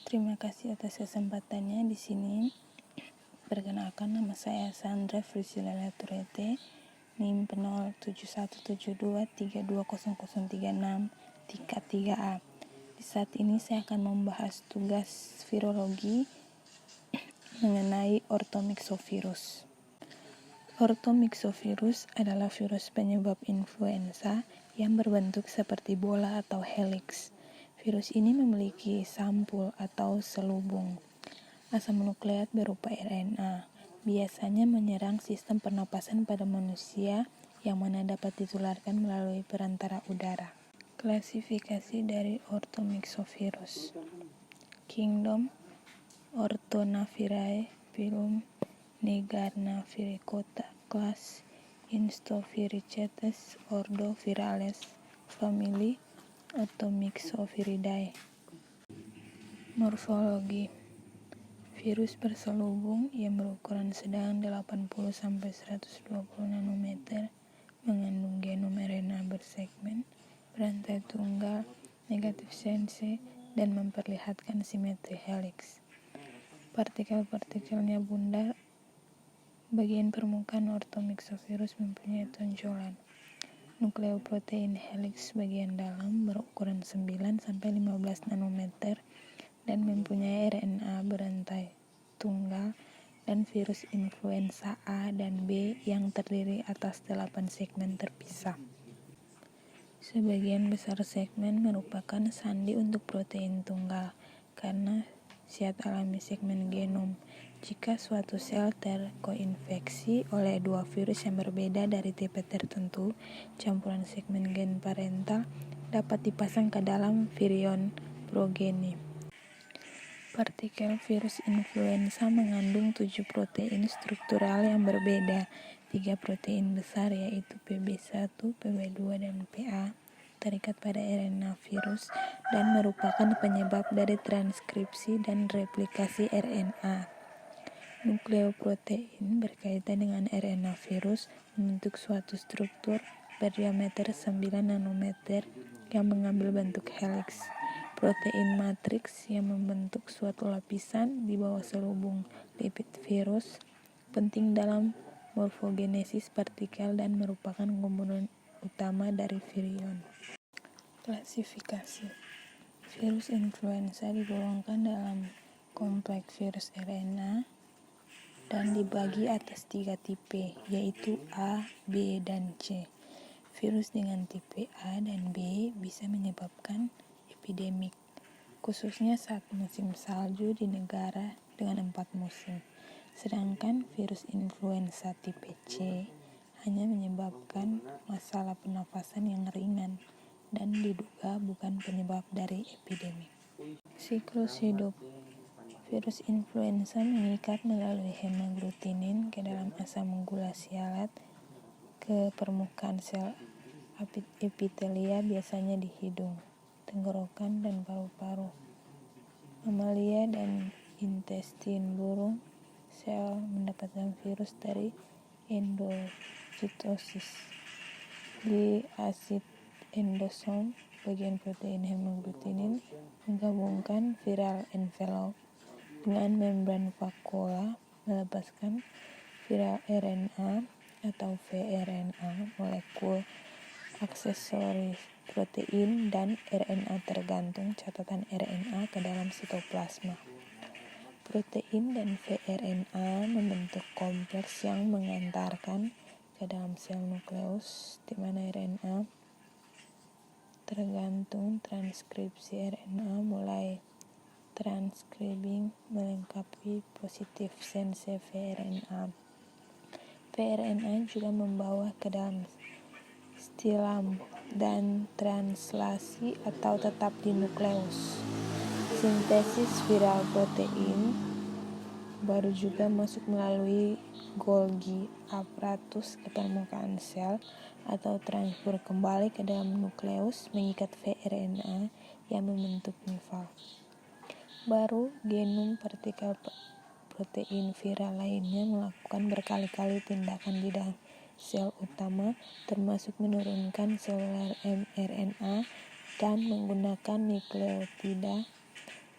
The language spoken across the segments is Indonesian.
Terima kasih atas kesempatannya di sini. Perkenalkan, nama saya Sandra Frisilala Turete, NIM 071723200036 tingkat 3A. Di saat ini saya akan membahas tugas virologi mengenai orthomyxovirus. Orthomyxovirus adalah virus penyebab influenza yang berbentuk seperti bola atau helix. Virus ini memiliki sampul atau selubung asam nukleat berupa RNA. Biasanya menyerang sistem pernapasan pada manusia yang mana dapat ditularkan melalui perantara udara. Klasifikasi dari orthomyxovirus. Kingdom Orthonavirae, phylum Negarnaviricotta, class Instoviricetes, ordo Virales, family Orthomyxoviridae. Morfologi. Virus berselubung yang berukuran sedang 80-120 nanometer, mengandung genom RNA bersegmen, berantai tunggal, negatif sense, dan memperlihatkan simetri helix. Partikel-partikelnya bundar. Bagian permukaan orthomyxovirus mempunyai tonjolan. Nukleoprotein helix bagian dalam berukuran 9-15 nanometer dan mempunyai RNA berantai tunggal dan virus influenza A dan B yang terdiri atas 8 segmen terpisah. Sebagian besar segmen merupakan sandi untuk protein tunggal karena zat alami segmen genom. Jika suatu sel terkoinfeksi oleh dua virus yang berbeda dari tipe tertentu, campuran segmen gen parental dapat dipasang ke dalam virion progeni. Partikel virus influenza mengandung 7 protein struktural yang berbeda. 3 protein besar yaitu PB1, PB2, dan PA terikat pada RNA virus dan merupakan penyebab dari transkripsi dan replikasi RNA. Nukleoprotein berkaitan dengan RNA virus membentuk suatu struktur berdiameter 9 nanometer yang mengambil bentuk helix. Protein matriks yang membentuk suatu lapisan di bawah selubung lipid virus penting dalam morfogenesis partikel dan merupakan komponen utama dari virion. Klasifikasi. Virus influenza digolongkan dalam kompleks virus RNA dan dibagi atas 3 tipe, yaitu A, B, dan C. Virus dengan tipe A dan B bisa menyebabkan epidemik, khususnya saat musim salju di negara dengan 4 musim. Sedangkan virus influenza tipe C hanya menyebabkan masalah pernafasan yang ringan dan diduga bukan penyebab dari epidemik. Siklus hidup. Virus influenza mengikat melalui hemagglutinins ke dalam asam gula sialat ke permukaan sel epitelia, biasanya di hidung, tenggorokan, dan paru-paru. Mamalia dan intestin burung, sel mendapatkan virus dari endositosis. Di asid endosom, bagian protein hemagglutinins menggabungkan viral envelope dengan membran vakuola, melepaskan viral RNA atau vRNA, molekul aksesoris protein dan RNA tergantung catatan RNA ke dalam sitoplasma. Protein dan vRNA membentuk kompleks yang mengantarkan ke dalam sel nukleus, di mana RNA tergantung transkripsi RNA mulai transcribing melengkapi positif sense vRNA. vRNA juga membawa ke dalam stilam dan translasi atau tetap di nukleus. Sintesis viral protein baru juga masuk melalui Golgi apparatus ke permukaan sel atau transfer kembali ke dalam nukleus mengikat vRNA yang membentuk nival. Baru genom partikel protein viral lainnya melakukan berkali-kali tindakan di dalam sel utama, termasuk menurunkan selular mRNA dan menggunakan nukleotida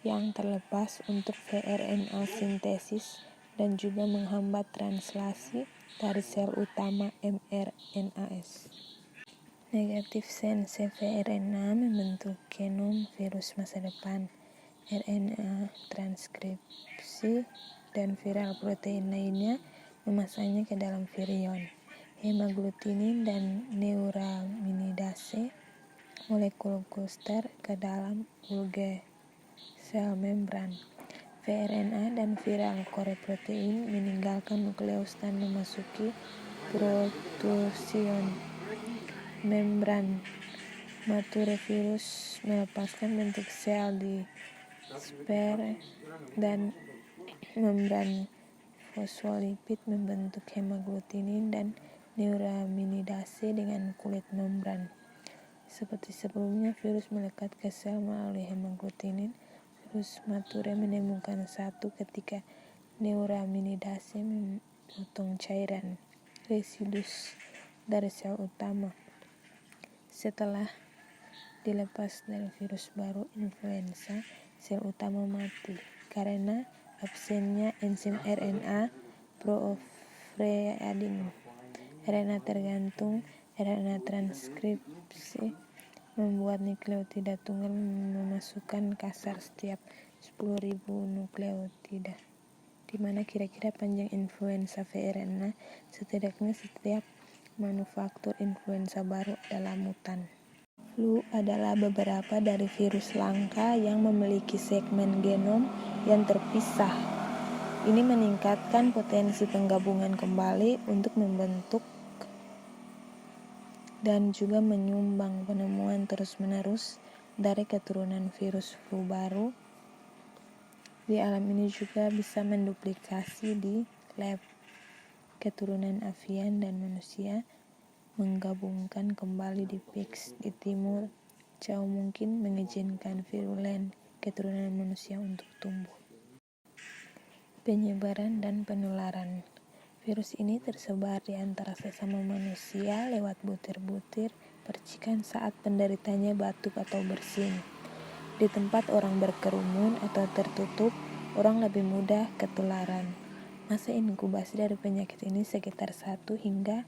yang terlepas untuk VRNA sintesis dan juga menghambat translasi dari sel utama mRNAs. Negatif sense VRNA membentuk genom virus masa depan, RNA transkripsi, dan viral protein lainnya memasangnya ke dalam virion, hemaglutinin, dan neuraminidase, molekul kluster ke dalam Golgi sel membran. VRNA dan viral core protein meninggalkan nukleus dan memasuki protrusion membran. Mature virus melepaskan bentuk sel di sphere dan membran fosfolipid membentuk hemaglutinin dan neuraminidase dengan kulit membran. Seperti sebelumnya, virus melekat ke sel melalui hemaglutinin. Virus mature menemukan satu ketika neuraminidase memotong cairan residus dari sel utama. Setelah dilepas dari virus baru influenza, sel utama mati karena absennya enzim RNA proofreading. RNA tergantung RNA transkripsi membuat nukleotida tunggal memasukkan kasar setiap 10.000 nukleotida, di mana kira-kira panjang influenza VRNA setidaknya setiap manufaktur influenza baru adalah mutan. Flu adalah beberapa dari virus langka yang memiliki segmen genom yang terpisah. Ini meningkatkan potensi penggabungan kembali untuk membentuk dan juga menyumbang penemuan terus-menerus dari keturunan virus flu baru. Di alam ini juga bisa menduplikasi di lab. Keturunan avian dan manusia menggabungkan kembali di pigs di timur jauh mungkin mengizinkan virulen keturunan manusia untuk tumbuh. Penyebaran dan penularan. Virus ini tersebar di antara sesama manusia lewat butir-butir percikan saat penderitanya batuk atau bersin. Di tempat orang berkerumun atau tertutup, orang lebih mudah ketularan. Masa inkubasi dari penyakit ini sekitar 1 hingga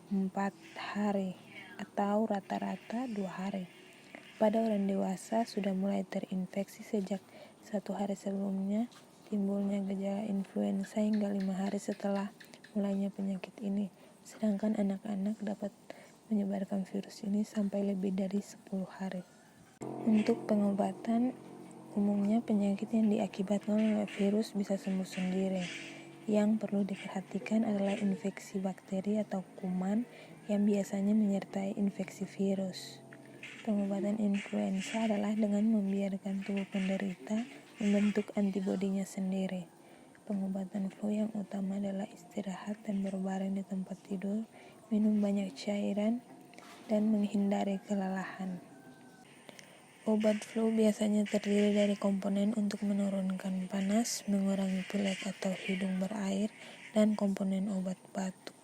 4 hari atau rata-rata 2 hari. Pada orang dewasa sudah mulai terinfeksi sejak 1 hari sebelumnya timbulnya gejala influenza hingga 5 hari setelah mulainya penyakit ini. Sedangkan anak-anak dapat menyebarkan virus ini sampai lebih dari 10 hari. Untuk pengobatan, umumnya penyakit yang diakibatkan oleh virus bisa sembuh sendiri. Yang perlu diperhatikan adalah infeksi bakteri atau kuman yang biasanya menyertai infeksi virus. Pengobatan influenza adalah dengan membiarkan tubuh penderita membentuk antibodinya sendiri. Pengobatan flu yang utama adalah istirahat dan berbaring di tempat tidur, minum banyak cairan, dan menghindari kelelahan. Obat flu biasanya terdiri dari komponen untuk menurunkan panas, mengurangi pilek atau hidung berair, dan komponen obat batuk.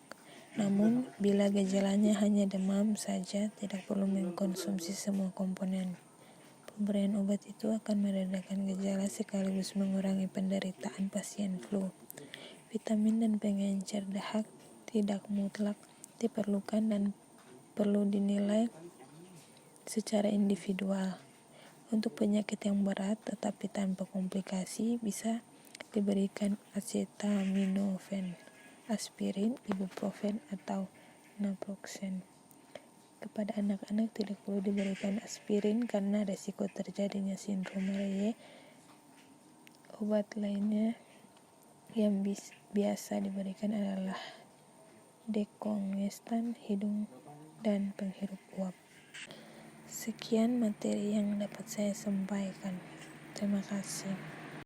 Namun, bila gejalanya hanya demam saja, tidak perlu mengkonsumsi semua komponen. Pemberian obat itu akan meredakan gejala sekaligus mengurangi penderitaan pasien flu. Vitamin dan pengencer dahak tidak mutlak diperlukan dan perlu dinilai secara individual. Untuk penyakit yang berat tetapi tanpa komplikasi bisa diberikan acetaminophen, aspirin, ibuprofen, atau naproxen. Kepada anak-anak tidak perlu diberikan aspirin karena risiko terjadinya sindrom Reye. Obat lainnya yang biasa diberikan adalah dekongestan hidung dan penghirup uap. Sekian materi yang dapat saya sampaikan. Terima kasih.